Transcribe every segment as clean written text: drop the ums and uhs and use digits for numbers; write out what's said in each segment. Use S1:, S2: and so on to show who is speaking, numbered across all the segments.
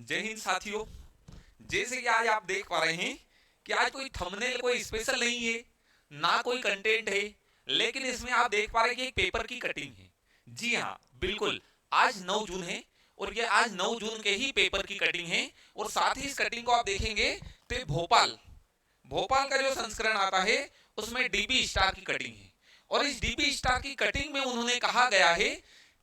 S1: जय हिंद साथियों। जैसे कि आज आप देख पा रहे हैं कि आज कोई थंबनेल कोई स्पेशल नहीं है, ना कोई कंटेंट है, लेकिन इसमें आप देख पा रहे हैं कि एक पेपर की कटिंग है। जी हाँ, बिल्कुल। आज 9 जून है और ये आज 9 जून के ही पेपर की कटिंग है। और साथ ही इस कटिंग को आप देखेंगे तो भोपाल भोपाल का जो संस्करण आता है उसमें डीबी स्टार की कटिंग है। और इस डीबी स्टार की कटिंग में उन्होंने कहा गया है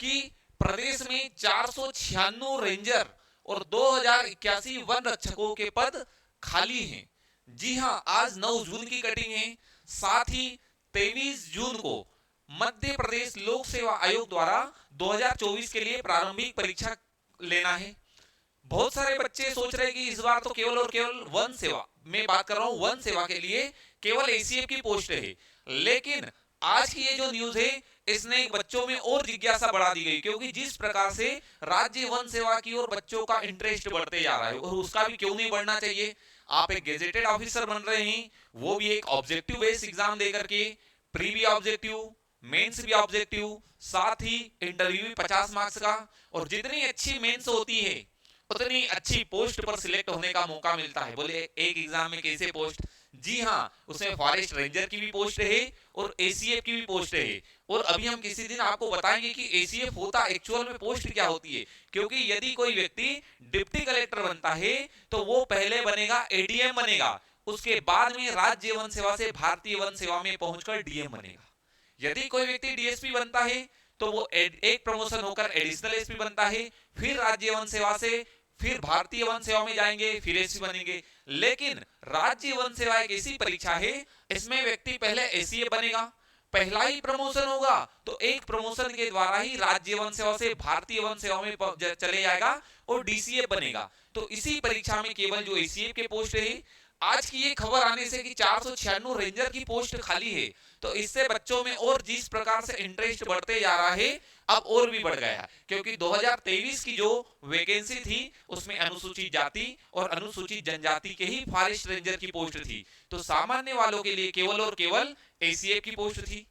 S1: कि प्रदेश में 496 रेंजर और 2081 वन रक्षकों के पद खाली हैं। जी हां, आज 9 जून की कटिंग है। साथ ही 23 जून को मध्य प्रदेश लोक सेवा आयोग द्वारा 2024 के लिए प्रारंभिक परीक्षा लेना है। बहुत सारे बच्चे सोच रहे हैं कि इस बार तो केवल और केवल वन सेवा, मैं बात कर रहा हूं वन सेवा के लिए केवल एसीएफ की पोस्ट है। लेकिन आज की ये जो न्यूज है इसने बच्चों में और जिज्ञासा बढ़ा दी गई, क्योंकि जिस प्रकार से राज्य वन सेवा की ओर बच्चों का इंटरेस्ट बढ़ते जा रहा है, और उसका भी क्यों नहीं बढ़ना चाहिए। आप एक गेजेटेड ऑफिसर बन रहे हैं, वो भी एक ऑब्जेक्टिव बेस्ड एग्जाम दे करके, प्री भी ऑब्जेक्टिव, मेंस भी ऑब्जेक्टिव, साथ ही इंटरव्यू भी 50 मार्क्स का। और जितनी अच्छी मेंस होती है उतनी अच्छी पोस्ट पर सिलेक्ट होने का मौका मिलता है। बोले एक एग्जाम में कैसे पोस्ट? जी हाँ, उसमें फॉरेस्ट रेंजर की भी पोस्ट है और एसीएफ की भी पोस्ट है। और अभी हम किसी दिन आपको बताएंगे कि एसीएफ होता एक्चुअल में पोस्ट क्या होती है। क्योंकि यदि कोई व्यक्ति डिप्टी कलेक्टर बनता है तो वो पहले बनेगा एडीएम बनेगा, उसके बाद में राज्य वन सेवा से भारतीय वन सेवा में पहुंचकर डीएम बनेगा। यदि कोई व्यक्ति डीएसपी बनता है तो वो एक प्रमोशन होकर एडिशनल एसपी बनता है, फिर राज्य वन सेवा से फिर भारतीय वन सेवा में जाएंगे, फिर एसपी बनेंगे। लेकिन राज्य वन सेवा एक ऐसी परीक्षा है, इसमें व्यक्ति पहले एसीए बनेगा, पहला ही प्रमोशन होगा तो एक प्रमोशन के द्वारा ही राज्य वन सेवा से भारतीय वन सेवा में चले जाएगा और डीसीए बनेगा। तो इसी परीक्षा में केवल जो एसीए के पोस्ट है, आज की ये खबर आने से कि 496 रेंजर की पोस्ट खाली है, तो इससे बच्चों में और जिस प्रकार से इंटरेस्ट बढ़ते जा रहा है अब और भी बढ़ गया। क्योंकि 2023 की जो वैकेंसी थी उसमें अनुसूचित जाति और अनुसूचित जनजाति के ही फॉरेस्ट रेंजर की पोस्ट थी, तो सामान्य वालों के लिए केवल और केवल एसीएफ की पोस्ट थी।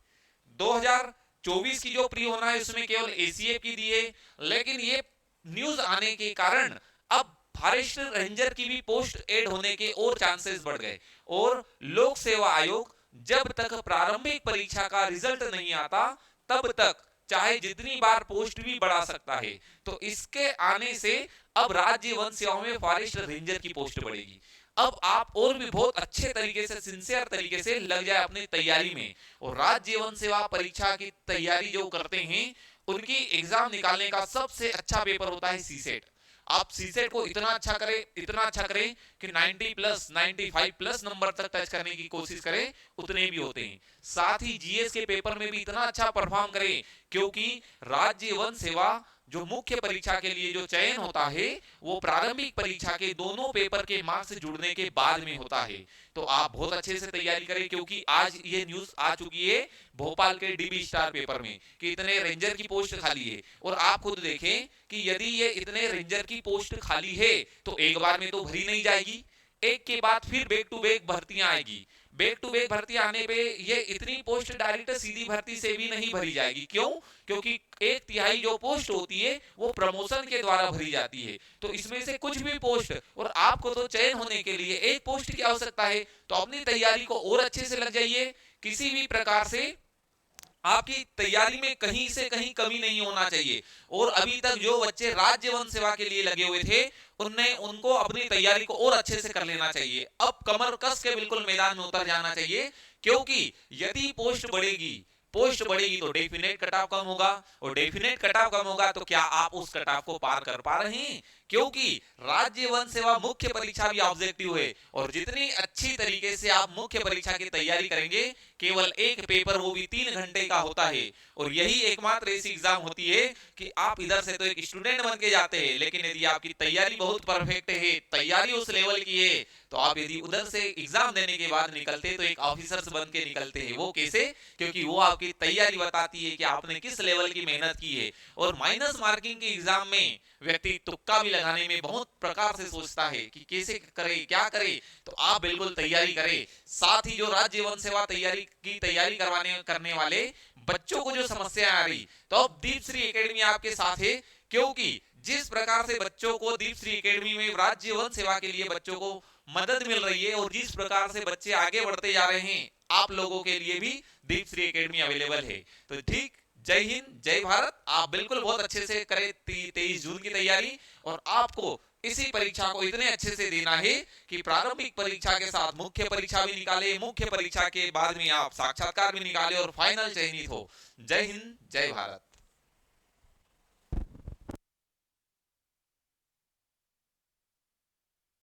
S1: 2024 की जो प्री होना है उसमें केवल एसीएफ की दी है। लेकिन ये न्यूज आने के कारण अब फॉरेस्ट रेंजर की भी पोस्ट ऐड होने के और चांसेस बढ़ गए। और लोक सेवा आयोग जब तक प्रारंभिक परीक्षा का रिजल्ट नहीं आता तब तक चाहे जितनी बार पोस्ट भी बढ़ा सकता है। तो इसके आने से अब राज्य वन सेवा में फॉरेस्ट रेंजर की पोस्ट बढ़ेगी। अब आप और भी बहुत अच्छे तरीके से, सिंसियर तरीके से लग जाए अपनी तैयारी में। और राज्य वन सेवा परीक्षा की तैयारी जो करते हैं उनकी एग्जाम निकालने का सबसे अच्छा पेपर होता है सीसेट। आप सीसेट को इतना अच्छा करें कि 90 प्लस 95 प्लस नंबर तक टच करने की कोशिश करें, उतने भी होते हैं। साथ ही जीएस के पेपर में भी इतना अच्छा परफॉर्म करें, क्योंकि राज्य वन सेवा जो मुख्य परीक्षा के लिए जो चयन होता है वो प्रारंभिक परीक्षा के दोनों पेपर के मार्क्स जुड़ने के बाद में होता है। तो आप बहुत अच्छे से तैयारी करें, क्योंकि आज ये न्यूज आ चुकी है भोपाल के डीबी स्टार पेपर में कि इतने रेंजर की पोस्ट खाली है। और आप खुद देखें कि यदि ये इतने रेंजर की पोस्ट खाली है तो एक बार में तो भरी नहीं जाएगी, एक के बाद फिर बैक टू बैक भर्तियां आएगी। बैक टू बैक भर्ती आने पे ये इतनी पोस्ट डायरेक्ट सीधी भर्ती से भी नहीं भरी जाएगी। क्यों? क्योंकि 1/3 जो पोस्ट होती है वो प्रमोशन के द्वारा भरी जाती है। तो इसमें से कुछ भी पोस्ट, और आपको तो चयन होने के लिए एक पोस्ट की आवश्यकता है, तो अपनी तैयारी को और अच्छे से लग जाइए। किसी भी प्रकार से आपकी तैयारी में कहीं से कहीं कमी नहीं होना चाहिए। और अभी तक जो बच्चे राज्य वन सेवा के लिए लगे हुए थे उनको अपनी तैयारी को और अच्छे से कर लेना चाहिए। अब कमर कस के बिल्कुल मैदान में उतर जाना चाहिए, क्योंकि यदि पोस्ट बढ़ेगी तो डेफिनेट कट ऑफ कम होगा, और डेफिनेट कट ऑफ कम होगा तो क्या आप उस कट ऑफ को पार कर पा रहे हैं? क्योंकि राज्य वन सेवा मुख्य परीक्षा भी ऑब्जेक्टिव है, और जितनी अच्छी तरीके से आप मुख्य परीक्षा की तैयारी करेंगे, केवल एक पेपर वो भी 3 घंटे का होता है। और यही एकमात्र ऐसी एग्जाम होती है कि आप इधर से तो एक स्टूडेंट बन के जाते हैं, लेकिन यदि आपकी तैयारी बहुत परफेक्ट है, तैयारी उस लेवल की है, तो आप यदि उधर से एग्जाम देने के बाद निकलते तो एक ऑफिसर्स बन के निकलते हैं। वो कैसे? क्योंकि वो आपकी तैयारी बताती है कि आपने किस लेवल की मेहनत की है। और माइनस मार्किंग के एग्जाम में व्यक्ति तुक्का भी लगाने में बहुत प्रकार से सोचता है कि कैसे करे, क्या करे। तो आप बिल्कुल तैयारी करें। साथ ही जो राज्य वन सेवा तैयारी करने वाले बच्चों को जो समस्या आ रही, तो अब दीप श्री एकेडमी आपके साथ है, क्योंकि जिस प्रकार से बच्चों को दीपश्री एकेडमी में राज्य वन सेवा के लिए बच्चों को मदद मिल रही है और जिस प्रकार से बच्चे आगे बढ़ते जा रहे हैं, आप लोगों के लिए भी दीपश्री एकेडमी अवेलेबल है। तो ठीक, जय हिंद, जय भारत। आप बिल्कुल बहुत अच्छे से करें 23 जून की तैयारी, और आपको इसी परीक्षा को इतने अच्छे से देना है कि प्रारंभिक परीक्षा के साथ मुख्य परीक्षा भी निकाले, मुख्य परीक्षा के बाद में आप साक्षात्कार भी निकाले और फाइनल चयनित हो। जय हिंद, जय भारत।